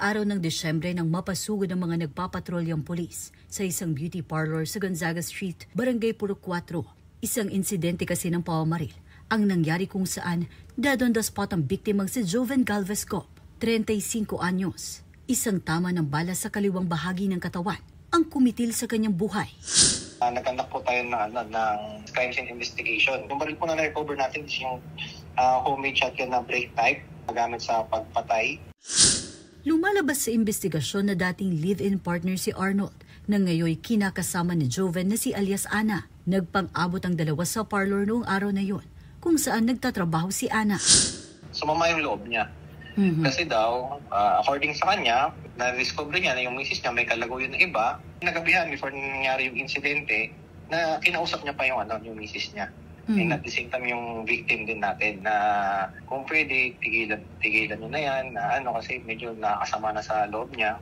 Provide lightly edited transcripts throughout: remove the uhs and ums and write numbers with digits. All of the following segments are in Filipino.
araw ng Desyembre nang mapasugod ng mga nagpapatrolyang pulis sa isang beauty parlor sa Gonzaga Street, Barangay Purok 4. Isang insidente kasi ng pamamaril ang nangyari kung saan dead on the spot ang biktimang si Joven Galvez Cop, 35 anyos. Isang tama ng bala sa kaliwang bahagi ng katawan ang kumitil sa kanyang buhay. Nag-conduct po tayo ng crime scene investigation. Yung baril po na na-recover natin is yung homemade shotgun na break type gamit sa pagpatay. Lumalabas sa investigasyon na dating live-in partner si Arnold na ngayon kinakasama ni Joven na si alias Ana. Nagpang-abot ang dalawa sa parlor noong araw na yon kung saan nagtatrabaho si Ana. Sumama yung loob niya. Kasi daw, according sa kanya, na-discover niya na yung misis niya may kalaguyan na iba. Nagabihan before nangyari yung insidente na kinausap niya pa yung misis niya. And at the same time yung victim din natin na kung pwede, tigilan nyo na yan, kasi medyo nakasama na sa loob niya.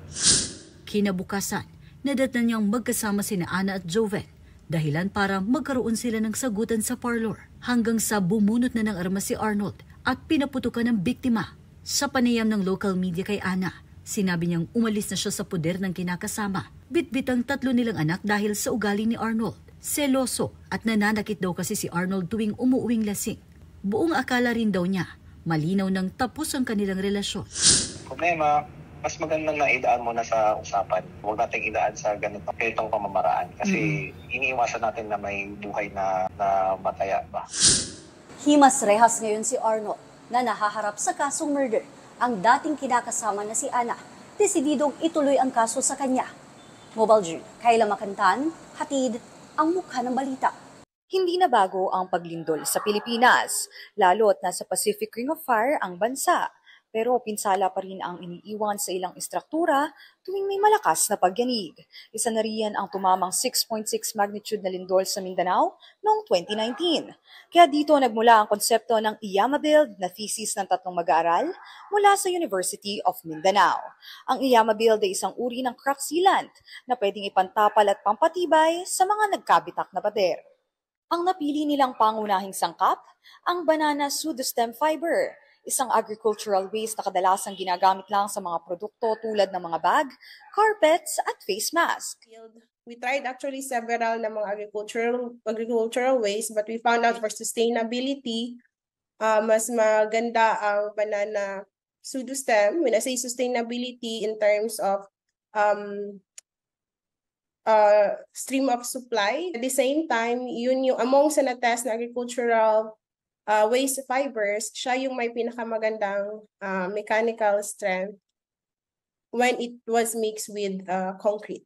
Kinabukasan, nadatnan niyang magkasama sina Ana at Joven, dahilan para magkaroon sila ng sagutan sa parlor hanggang sa bumunot na ng armas si Arnold at pinaputukan ng biktima. Sa panayam ng local media kay Ana, sinabi niyang umalis na siya sa poder ng kinakasama. Bitbit ang 3 nilang anak dahil sa ugali ni Arnold. Seloso at nananakit daw kasi si Arnold tuwing umuuwing lasing. Buong akala rin daw niya, malinaw nang tapos ang kanilang relasyon. Problema, mas maganda na idaan mo na sa usapan. Huwag nating idaan sa ganitong pamamaraan. Kasi iniiwasan natin na may buhay na mataya ba. Himas rehas ngayon si Arnold na nahaharap sa kasong murder. Ang dating kinakasama na si Ana, desididong ituloy ang kaso sa kanya. Mobile June, Kayla Makantan, hatid ang mukha ng balita. Hindi na bago ang paglindol sa Pilipinas, lalo't nasa Pacific Ring of Fire ang bansa. Pero pinsala pa rin ang iniiwan sa ilang istruktura tuwing may malakas na pagyanig. Isa na riyan ang tumamang 6.6 magnitude na lindol sa Mindanao noong 2019. Kaya dito nagmula ang konsepto ng IYAMA Build na thesis ng 3 mag-aaral mula sa University of Mindanao. Ang IYAMA Build ay isang uri ng crack sealant na pwedeng ipantapal at pampatibay sa mga nagkabitak na pader. Ang napili nilang pangunahing sangkap, ang banana pseudostem fiber, isang agricultural waste na kadalasang ginagamit lang sa mga produkto tulad ng mga bag, carpets at face mask. We tried actually several na mga agricultural waste, but we found out for sustainability, mas maganda ang banana pseudostem. When I say sustainability in terms of stream of supply. At the same time, yun yung among sa na-test na agricultural waste fibers, siya yung may pinakamagandang mechanical strength when it was mixed with concrete.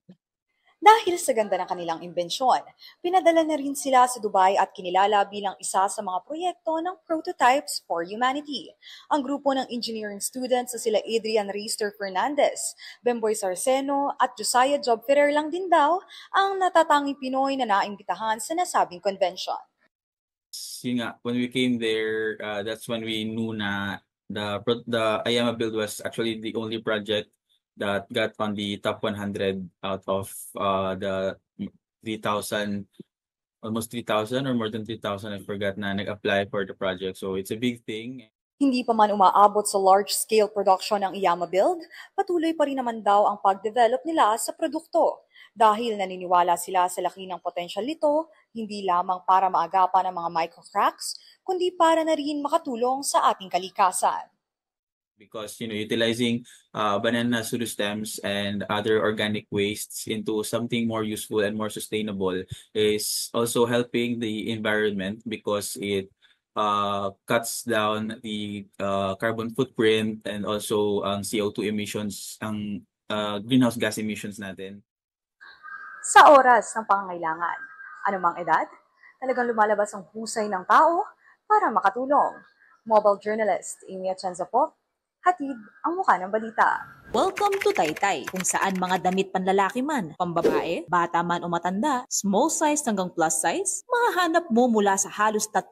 Dahil sa ganda ng kanilang imbensyon, pinadala na rin sila sa Dubai at kinilala bilang isa sa mga proyekto ng Prototypes for Humanity. Ang grupo ng engineering students na sila Adrian Reister Fernandez, Bemboy Sarceno at Josiah Job Ferrer lang din daw ang natatanging Pinoy na naimbitahan sa nasabing convention. Yun nga, when we came there, that's when we knew na the IYAMA Build was actually the only project that got on the top 100 out of the 3,000, almost 3,000 or more than 3,000, I forgot na nag-apply for the project. So it's a big thing. Hindi pa man umaabot sa large-scale production ng IYAMA Build, patuloy pa rin naman daw ang pag-develop nila sa produkto. Dahil naniniwala sila sa laki ng potential nito, hindi lamang para maagapan ang mga microcracks, kundi para na rin makatulong sa ating kalikasan. Because utilizing banana pseudostems and other organic wastes into something more useful and more sustainable is also helping the environment because it cuts down the carbon footprint and also ang CO2 emissions, ang greenhouse gas emissions natin. Sa oras ng pangangailangan, anumang edad, talagang lumalabas ang husay ng tao para makatulong. Mobile journalist Amy Atienza po, hatid ang mukha ng balita. Welcome to Taytay, kung saan mga damit panlalaki man, pambabae, bata man o matanda, small size hanggang plus size, mahahanap mo mula sa halos 30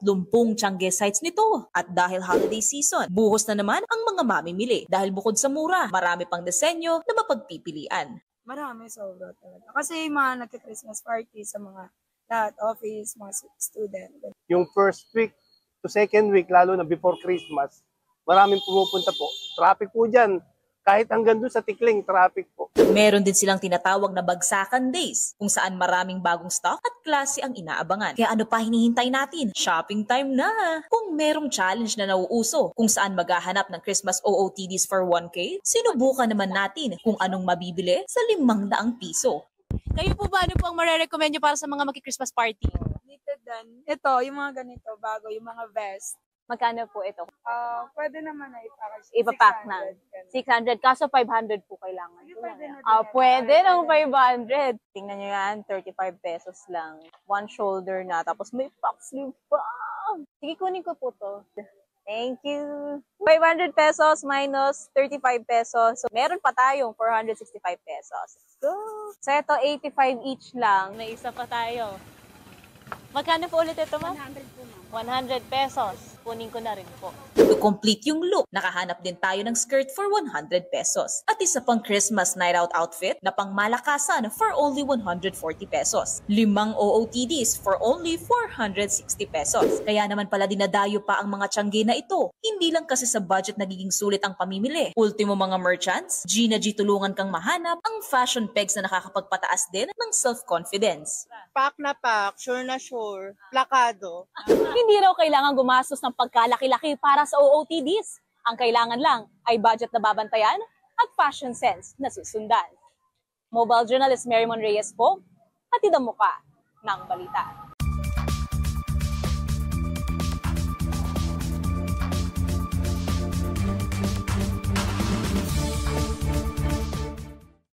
tiangge sites nito. At dahil holiday season, buhos na naman ang mga mamimili. Dahil bukod sa mura, marami pang disenyo na mapagpipilian. Marami, sobra talaga. Kasi mga nagka-Christmas party sa mga lahat, office, mga student. Yung first week to second week, lalo na before Christmas, maraming pumupunta po. Traffic po dyan. kahit hanggang doon sa Tikling, traffic po. Meron din silang tinatawag na bagsakan days, kung saan maraming bagong stock at klase ang inaabangan. Kaya ano pa hinihintay natin? Shopping time na! Kung merong challenge na nauuso, kung saan maghahanap ng Christmas OOTDs for 1K, sinubukan naman natin kung anong mabibili sa 500 piso. Kayo po ba, ano po ang marerecommend nyo para sa mga maki-Christmas party? Dito din. Ito, yung mga ganito, bago, yung mga vest. Magkano po ito? Pwede naman na ipack. Ipapack na. 600. Kaso 500 po kailangan. Pwede ng 500. Tingnan nyo yan, 35 pesos lang. One shoulder na, tapos may puff sleeve pa. Sige, kunin ko po to. Thank you. 500 pesos minus 35 pesos. So, meron pa tayong 465 pesos. Let's go. So, ito 85 each lang. May isa pa tayo. Magkano po ulit ito, ma'am? 100 po, ma'am. 100 pesos. Kunin ko na rin po. To complete yung look, nakahanap din tayo ng skirt for 100 pesos. At isa pang Christmas night out outfit na pang malakasan for only 140 pesos. 5 OOTDs for only 460 pesos. Kaya naman pala dinadayo pa ang mga tiyangge na ito. Hindi lang kasi sa budget nagiging sulit ang pamimili. Ultimo mga merchants, G na G tulungan kang mahanap ang fashion pegs na nakakapagpataas din ng self-confidence. Pack na pack, sure na sure, plakado. Hindi raw kailangan gumastos ng pagkalaki-laki para sa OOTDs. Ang kailangan lang ay budget na babantayan at fashion sense na susundan. Mobile journalist Mary Mon Reyes po, hatid ang muka ng balita.